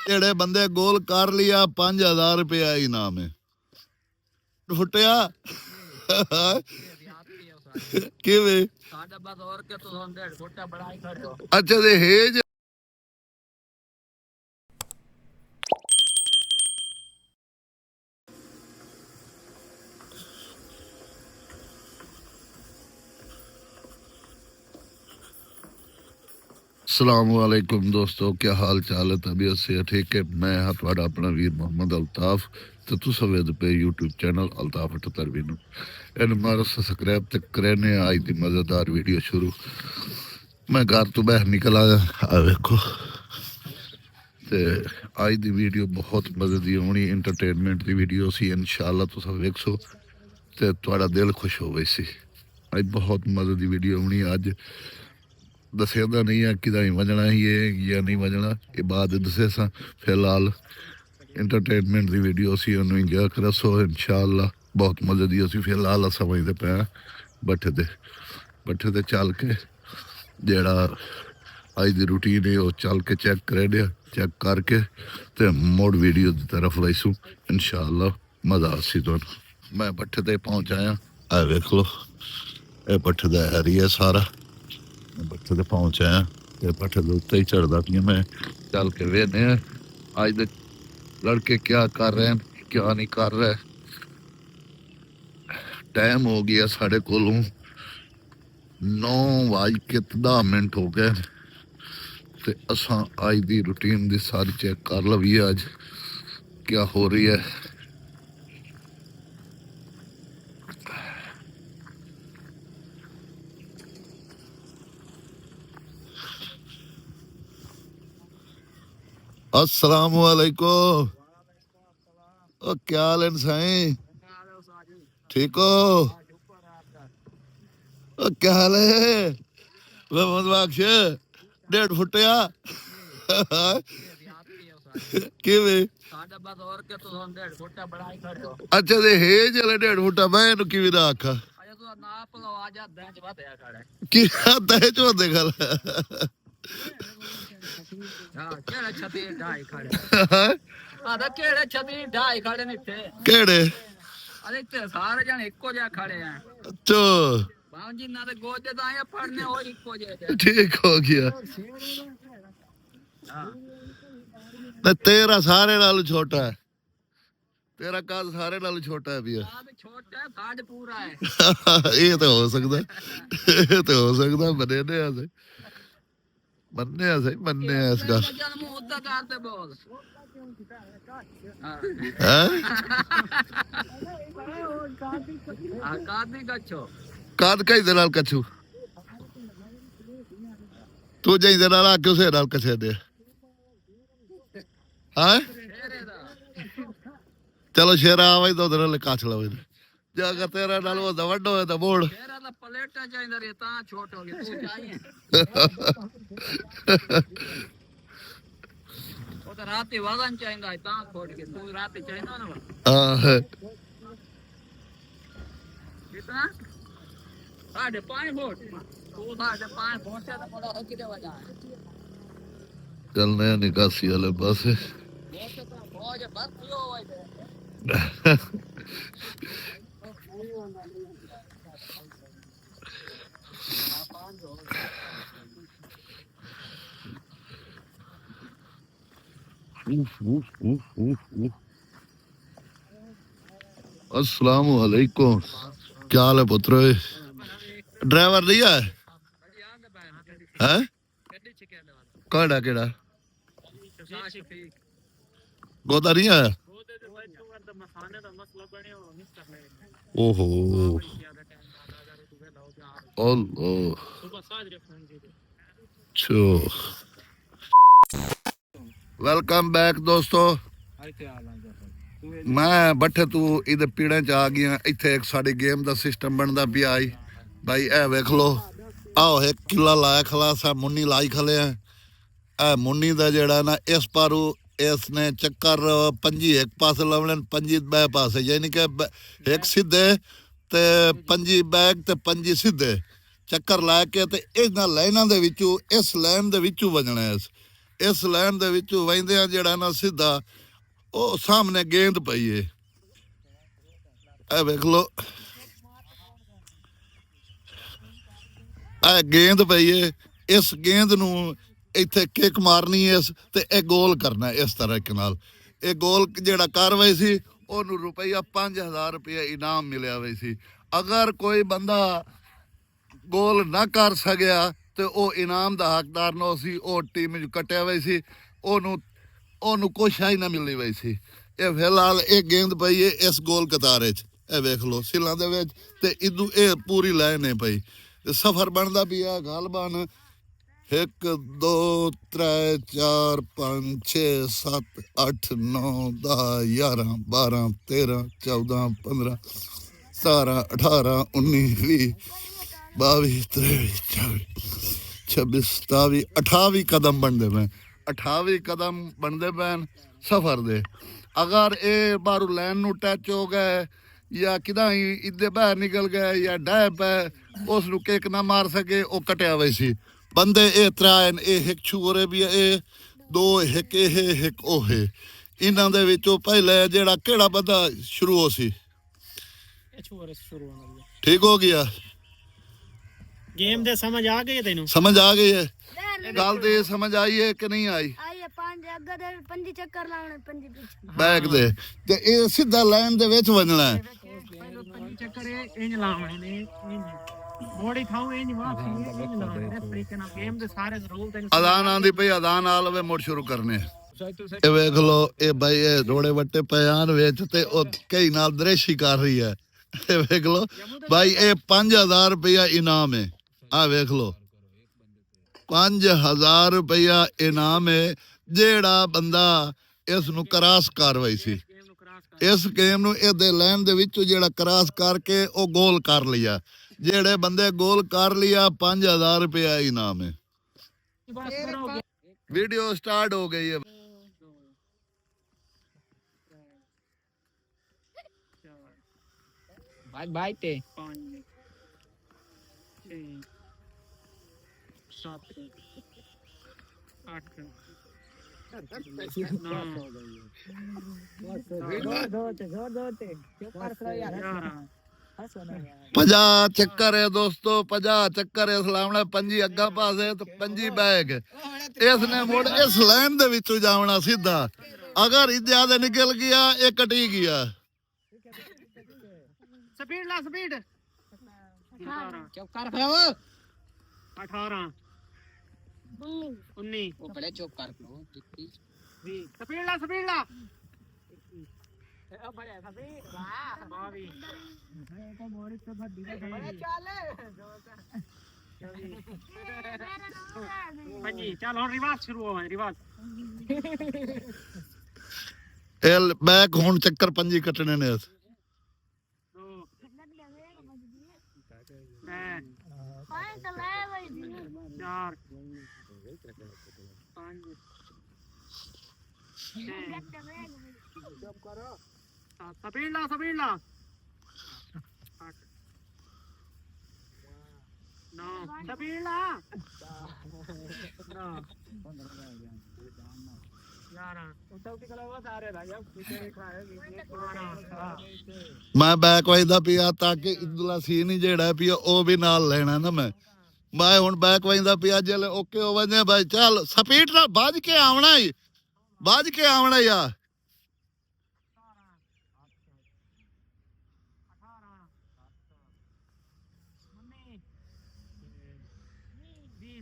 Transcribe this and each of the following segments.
ਜਿਹੜੇ ਬੰਦੇ ਗੋਲ ਕਰ ਲਿਆ 5000 रुपया इनाम है फुटिया किवें अच्छा ते हेज अस्सलामुअलैकुम दोस्तों, क्या हाल चाल है? तबीयत से ठीक है? मैं हाँ थोड़ा अपना वीर मोहम्मद अल्ताफ तो तुस वेद पे यूट्यूब चैनल अल्ताफ 78 नू इन मारो सब्सक्राइब तक करने आज दी मज़ेदार वीडियो शुरू। मैं घर तो बाहर निकल आया आ वेखो ते आज दी वीडियो बहुत मज़े दी होनी, इंटरटेनमेंट दी वीडियो सी। इंशाअल्लाह तुस वेखो ते थोड़ा दिल खुश हो वैसी। आज बहुत मज़े दी वीडियो होनी। अज दसेंदा नहीं है कि वजना ही है या नहीं वजना, ये बाद दसे सा। फिलहाल इंटरटेनमेंट की वीडियो सी उन्होंने इंजॉय करो सो इंशाअल्लाह बहुत मज़े दी सी। फिलहाल समझते पे बट्ठे ते चल के जड़ा अज की रूटीन है वो चल के चेक करे दिया, चेक करके तो मुड़ वीडियो की तरफ वैसू इंशाअल्लाह मज़ा आसी। तो मैं बट्ठे ते पहुँच आया, आ वेख लो ये बट्ठे का एरिया सारा। बट्ठे ते पहुँच आया तो बट्ठे के उत्ते ही चढ़ता पी मैं। चल के वेने अज दे लड़के क्या कर रहे हैं क्या नहीं कर रहे। टाइम हो गया साढ़े को 9:10 हो गए तो असा अज की रूटीन की सारी चेक कर लवीए अज क्या हो रही है। अस्सलामुअलैकुम, क्या हाल है साईं? ठीक हो? क्या हाल है मोहम्मद बख्श? 1.5 फुटिया किवें? अच्छा ते हे चले 1.5 फुटा मैं इनू किवें दा आखा की दहेज होंदे गल केड़े सारे जने इक्को जिहा खड़े हैं। अच्छा ठीक हो गया। तेरा सारे नाल छोटा है, तेरा कद सारे नाल छोटा है भैया। ये तो हो सकता, ये तो हो सकता। मन्ने इस गल कद कई दे नाल कछू तू जाई दे नाल आके उसे नाल कछे दे। हाँ चलो शेरा आवे तो उधर ले काछ लवे जे अगर तेरा नाल वो वड्डो है तो बोल शेरा दा प्लेटा चाहिदा रे ता छोट हो गया तू चाहिए ओ तो राती वजन चाहिदा है ता छोट के तू राती चाहिदा ना। हां कितना 5.5 फुट तू 5.5 फुट से तो बड़ा हो किते वजन चलने निकासी वाले बस बस पियो अस्सलाम वालेकुम, क्या हाल है पुत्र? ड्राइवर नहीं है? हैं केड़ा केड़ा गोदा नहीं आया? ओहो वेलकम बैक दोस्तों। मैं बट्ठे तू इधर पीड़े च आ गया। इत्थे एक साड़ी गेम का सिस्टम बनता पिया आई भाई। ए वेख लो आओ एक किला लाया खला सा मुन्नी लाई खले हैं। ए मुन्नी का जड़ा ना इस पारू इसने चक्कर 5 एक पास लवने 5 बे पास यानी कि एक सीधे ते 5 बैग ते 5 सीधे ਚੱਕਰ ਲਾ ਕੇ ਤੇ ਇਹਨਾਂ ਲਾਈਨਾਂ ਦੇ ਵਿੱਚੋਂ ਇਸ ਲਾਈਨ ਦੇ ਵਿੱਚੋਂ ਵੱਜਣਾ ਹੈ। ਇਸ ਲਾਈਨ ਦੇ ਵਿੱਚੋਂ ਵਹਿੰਦਿਆਂ ਜਿਹੜਾ ਨਾ ਸਿੱਧਾ ਉਹ ਸਾਹਮਣੇ ਗੇਂਦ ਪਈ ਏ, ਇਹ ਵੇਖ ਲਓ, ਇਹ ਗੇਂਦ ਪਈ ਏ। ਇਸ ਗੇਂਦ ਨੂੰ ਇੱਥੇ ਕਿੱਕ ਮਾਰਨੀ ਇਸ ਤੇ ਇਹ ਗੋਲ ਕਰਨਾ ਇਸ ਤਰ੍ਹਾਂ ਨਾਲ। ਇਹ ਗੋਲ ਜਿਹੜਾ ਕਾਰਵਾਈ ਸੀ ਉਹਨੂੰ ਰੁਪਈਆ 5000 ਰੁਪਇਆ ਇਨਾਮ ਮਿਲਿਆ ਹੋਇਆ ਸੀ। ਅਗਰ ਕੋਈ ਬੰਦਾ ਗੋਲ ਨਾ ਕਰ ਸਕਿਆ ਤੇ ਉਹ ਇਨਾਮ ਦਾ ਹੱਕਦਾਰ ਨਾ ਸੀ, ਉਹ ਟੀਮ ਚ ਕੱਟਿਆ ਹੋਇਆ ਸੀ, ਉਹਨੂੰ ਕੁਛ ਹੀ ਨਾ ਮਿਲਣੀ ਹੋਈ ਸੀ। ਇਹ ਫਿਲਹਾਲ ਇਹ ਗੇਂਦ ਪਈ ਹੈ ਇਸ ਗੋਲ ਕਤਾਰੇ 'ਚ, ਇਹ ਵੇਖ ਲਓ ਸਿਲਾਂ ਦੇ ਵਿੱਚ, ਤੇ ਇਦੋਂ ਇਹ ਪੂਰੀ ਲਾਈਨ ਹੈ ਪਈ। ਸਫਰ ਬਣਦਾ ਪਿਆ ਗੱਲ ਬਣ 1 2 3 4 5 6 7 8 9 10 11 12 13 14 15 17 18 19 20 22 23 24 26 27 28 ਕਦਮ ਬਣਦੇ ਪਏ, 28 ਕਦਮ ਬਣਦੇ ਪੈਣ ਸਫਰ ਦੇ। ਅਗਰ ਇਹ ਬਾਹਰੋਂ ਲਾਈਨ ਨੂੰ ਟੱਚ ਹੋ ਗਏ ਜਾਂ ਕਿਦਾਂ ਹੀ ਇੱਦੇ ਬਾਹਰ ਨਿਕਲ ਗਏ ਜਾਂ ਡਾਇ ਪੈ ਉਸ ਨੂੰ ਕਿੱਕ ਨਾ ਮਾਰ ਸਕੇ, ਉਹ ਕਟਿਆ ਹੋਇਆ ਸੀ। ਬੰਦੇ ਇਹ ਤਰਾਇਨ, ਇਹ ਇੱਕ ਛੂਰੇ ਵੀ ਇਹ ਦੋ, ਇੱਕ ਇਹ ਇੱਕ ਉਹ। ਇਹਨਾਂ ਦੇ ਵਿੱਚੋਂ ਪਹਿਲੇ ਜਿਹੜਾ ਕਿਹੜਾ ਬੰਦਾ ਸ਼ੁਰੂ ਹੋ ਸੀ, ਠੀਕ ਹੋ ਗਿਆ। गेम दे समझ आ गई तेनू? समझ आ गई है, गल ते समझ आई है कि नहीं आई? पंजी चक्कर लाने, पंजी पीछे बैक दे ते ए सीधा लाइन दे विच वजना है। पंजी चक्कर इंज लावणे ने, मोड़ी थाऊ इंज वापसी इंज लावणे। इस तरीके नाल गेम दे सारे रूल तेनू अदान आंदी पई, अदान आ लवे मुड़ शुरू करने। ए वेख लो ए भाई ए रोड़े वट्टे पयान विच ते ओ कई नाल दृश्य कर रही है। ए वेख लो भाई ए 5000 रुपया इनाम है। आ वेख लो 5000 रुपया इनाम है। जेड़ा बंदा इस नू क्रॉस करवाई सी, इस गेम नू इहदे लाइन दे विचों जेड़ा क्रॉस करके ओ गोल कर लिया, जेड़े बंदे गोल कर लिया 5000 रुपया इनाम है। वीडियो स्टार्ट हो गई है। भाई भाई ते 5 6 7 8 50 चक्कर है दोस्तों, 50 चक्कर है। सलामने 25 अग्गा पासे तो 25 बैग इसने मुड़ इस लाइन दे विचों जावना सीधा। अगर ज्यादा निकल गया ये कटी गया। स्पीड ला स्पीड 18 19 वो पहले चुप कर लो। स्पीड ला स्पीड ला ए बड़े स्पीड वाह बावी को मोरी तो भड्डी बड़े चले पंजी चल और रिवर्स शुरू हो है। रिवर्स एल बैक हुन चक्कर 5 कटने ने। सबीला सबीला 9 सबीला 11 मैं बैक वजदा पिया ताकि इदला सीन ही जेड़ा पिया ओ भी नाल लेना ना। मैं हुन बैक वजदा पिया जले ओके हो वने भाई चल स्पीड नाल भज के आवना ही, भज के आवना यार।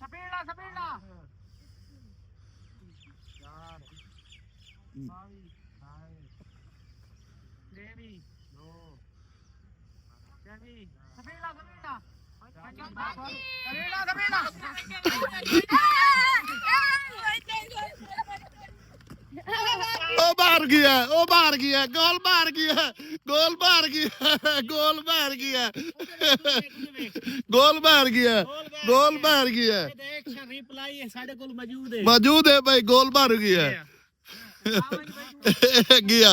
सबीला सबीला ओ बाहर गया, ओ बाहर गया, गोल बाहर गया, गोल बाहर गया, गोल बाहर गया, गोल बाहर गया, गोल बाहर गया। मौजूद है भाई, गोल बाहर गया गया।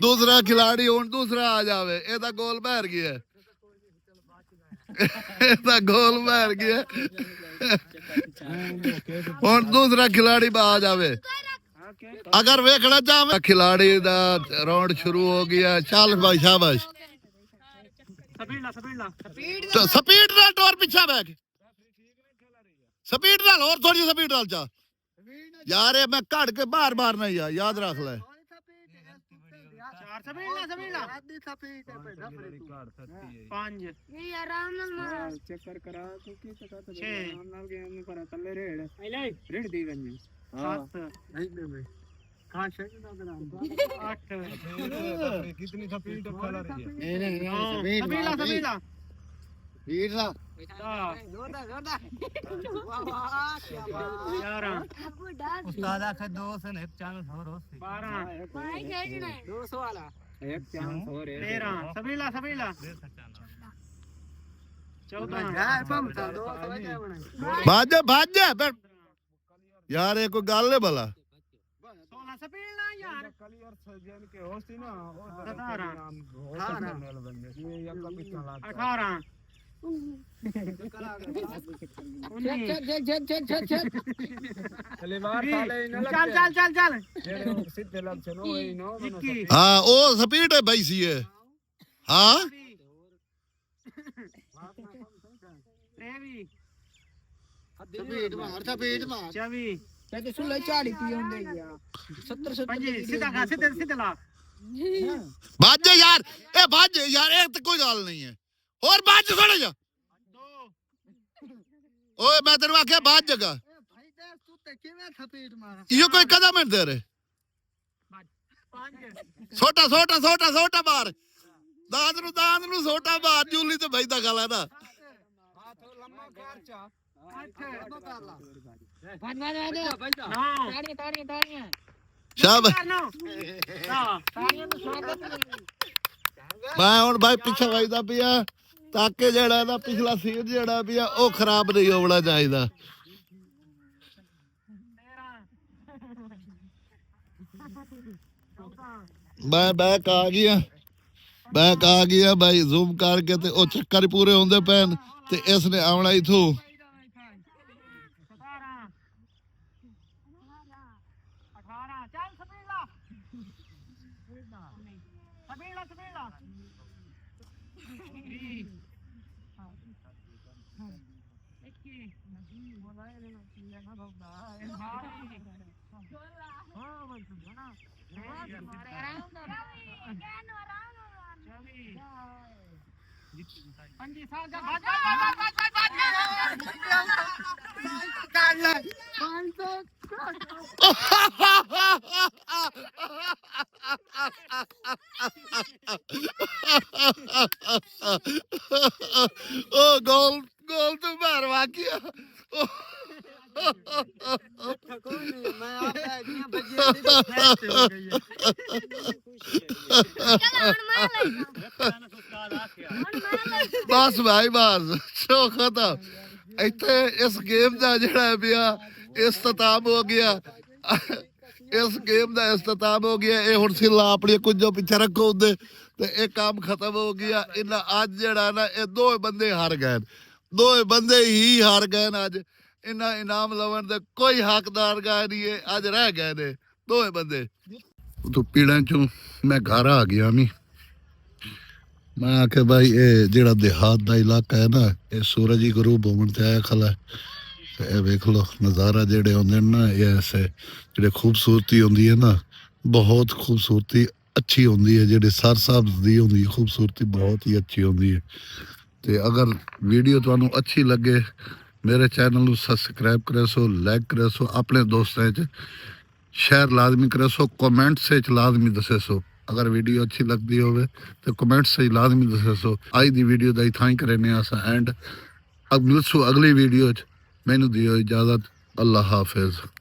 दूसरा खिलाड़ी हुन दूसरा आ जावे, एदा गोल बाहर गया। ਇਹਦਾ ਗੋਲ ਮਾਰ ਗਿਆ ਹੁਣ ਦੂਸਰਾ ਖਿਲਾੜੀ ਬਾਜ ਆਵੇ ਅਗਰ ਵੇਖਣਾ ਚਾਹਵੇ ਖਿਲਾੜੀ ਦਾ ਰਾਉਂਡ ਸ਼ੁਰੂ ਹੋ ਗਿਆ ਚੱਲ ਭਾਈ ਸ਼ਾਬਾਸ਼ ਸਪੀਡ ਨਾਲ ਟੋਰ ਪਿੱਛਾ ਬੈਕ ਸਪੀਡ ਨਾਲ ਹੋਰ ਥੋੜੀ ਸਪੀਡ ਨਾਲ ਚਾ ਯਾਰ ਇਹ ਮੈਂ ਘੜ ਕੇ ਬਾਹਰ ਮਾਰਨਾ ਯਾਦ ਰੱਖ ਲੈ ਪੰਜ ਇਹ ਆਰਾਮ ਨਾਲ ਮਾਰ ਚੱਕਰ ਕਰਾ ਕਿਉਂਕਿ ਚੱਕਰ ਤੇ ਛੇ। ਆਰਾਮ ਨਾਲ ਗੇਮ ਨੂੰ ਕਰਾ ਥੱਲੇ ਰੇੜ ਪਹਿਲੇ ਰੇੜ ਦੀ ਗੰਜੀ ਸੱਤ ਨਹੀਂ ਨਹੀਂ ਕਾਂ ਸ਼ੇਕ ਨਾ ਕਰਾਂ ਅੱਠ कितनी स्पीड चला रही है ਨੌ ਸਬੀਲਾ वीर सा ਗਿਆਰਾਂ ਆਪੂ ਡਾਸ उस्ताद आखे 200 ने एक चांस और हो 12 ਭਾਈ ਖੇਡਣਾ ਹੈ 200 वाला एक चांस और है 13 ਸਬੀਲਾ 14 यार पम था 200 क्या बना ਭੱਜ ਯਾਰ ਇਹ ਕੋਈ ਗੱਲ ਹੈ ਭਲਾ 16 ਸਬੀਲਾ ਯਾਰ क्लियर सर्जन के होस्ती ना और 17 ये या का पिछला लाग 18 चले बाहर साले न लग ਚੱਲ जेड़े सीधे लग चलो वही नो मनो 21 ਹਾਂ ਉਹ ਸਪੀਡ ਹੈ ਬਾਈ ਸੀ ਇਹ ਹਾਂ 23 स्पीड मार 24 ते सुले 40 पी होंदे या 70 ਪੰਜੀ ਸਿੱਧਾ ਗਾ ਸਿੱਧੇ ਲਾ ਭੱਜ ਯਾਰ ਇਹ ਤਾਂ ਕੋਈ ਗੱਲ ਨਹੀਂ ਹੈ ਹੋਰ ਭੱਜ ਥੋੜਾ ਜਾ 2 ਓਏ ਮੈਂ ਤੈਨੂੰ ਆਖਿਆ ਭੱਜ ਜਗਾ भाई दे तू ते किवें स्पीड मार ਇਹ ਕੋਈ ਕਦਮ ਹੈ ਤੇਰੇ 5 ਛੋਟਾ ਮਾਰ ਦਾਦ ਨੂੰ ਛੋਟਾ ਮਾਰ ਜੂਲੀ ਤੇ ਬੈਠਾ ਗਾਲਾ ਨਾ हाथ लंबा कर चा 8 ਤਾੜੀਆਂ ਸ਼ਾਬਾਸ਼ ਮੈਂ ਹੁਣ ਬਾਈ ਪਿੱਛੇ ਵੱਜਦਾ ਪਿਆ ਤਾਂ ਕਿ ਜਿਹੜਾ ਇਹਦਾ ਪਿਛਲਾ ਸੀਟ ਜਿਹੜਾ ਪਿਆ ਉਹ ਖਰਾਬ ਨਹੀਂ ਹੋਣਾ ਚਾਹੀਦਾ ਮੈਂ ਬੈਕ ਆ ਗਿਆ ਬਾਈ ਜ਼ੂਮ ਕਰਕੇ ਤੇ ਉਹ ਚੱਕਰ ਪੂਰੇ ਹੁੰਦੇ ਪੈਣ ਤੇ ਇਸ ਨੇ ਆਉਣਾ ਇਥੋਂ 18 ਚੱਲ ਸਬੀਲਾ ਸਬੀਲਾ 25 ਸਾਲ ਦਾ ਉਹ ਗੋਲ ਤੋਂ ਬਾਹਰ ਆ ਗਿਆ मैं आप बैठियां बजिया दी ਬਸ ਭਾਈ ਬਸ ਸ਼ੋ ਖਤਮ ਇੱਥੇ ਇਸ ਗੇਮ ਦਾ ਜਿਹੜਾ ਪਿਆ ਇਸਤਤਾਮ ਹੋ ਗਿਆ ਇਸ ਗੇਮ ਦਾ ਇਸਤਤਾਮ ਹੋ ਗਿਆ ਇਹ ਹੁਣ ਸਿੱਲਾ ਆਪਣੀ ਕੁਝ ਪਿੱਛੇ ਰੱਖੋ ਉਹਦੇ ਤੇ ਇਹ ਕੰਮ ਖਤਮ ਹੋ ਗਿਆ ਇਹਨਾਂ ਅੱਜ ਜਿਹੜਾ ਨਾ ਇਹ ਦੋਵੇਂ ਬੰਦੇ ਹਾਰ ਗਏ ਅੱਜ ਇਹਨਾਂ ਇਨਾਮ ਲਵਣ ਦੇ ਕੋਈ ਹੱਕਦਾਰ ਗਾ ਨਹੀਂ ਹੈ ਅੱਜ ਰਹਿ ਗਏ ਨੇ ਦੋਵੇਂ ਬੰਦੇ ਤੂੰ ਪੀੜਾਂ ਚੋਂ ਮੈਂ ਘਰ ਆ ਗਿਆ ਮੈਂ ਆਖਿਆ ਭਾਈ ਇਹ ਜਿਹੜਾ ਦਿਹਾਤ ਦਾ ਇਲਾਕਾ ਹੈ ਨਾ ਇਹ ਸੂਰਜ ਹੀ ਗਰੂਬ ਹੋਣ ਤੇ ਆਇਆ ਖਲਾ ਤੇ ਇਹ ਵੇਖ ਲੋ ਨਜ਼ਾਰਾ ਜਿਹੜੇ ਹੁੰਦੇ ਨੇ ਨਾ ਇਹ ਐਸੇ ਜਿਹੜੇ ਖੂਬਸੂਰਤੀ ਹੁੰਦੀ ਹੈ ਨਾ ਬਹੁਤ ਖੂਬਸੂਰਤੀ ਅੱਛੀ ਹੁੰਦੀ ਹੈ ਜਿਹੜੇ ਸਰਸਬਜ਼ ਦੀ ਹੁੰਦੀ ਹੈ ਖੂਬਸੂਰਤੀ ਬਹੁਤ ਹੀ ਅੱਛੀ ਹੁੰਦੀ ਹੈ ਤੇ ਅਗਰ ਵੀਡੀਓ ਤੁਹਾਨੂੰ ਅੱਛੀ ਲੱਗੇ मेरे चैनल ਨੂੰ सब्सक्राइब करे सो लाइक करे सो अपने दोस्तों च शेयर लाजमी करे सो कमेंट से लाजमी दसे सो अगर वीडियो अच्छी लगती हो तो कमेंट से लाजमी दसे सो आज दी वीडियो का इतना ही करने आसा एंड अब मिलसू अगली वीडियो च मैनू दियो इजाजत अल्लाह हाफिज।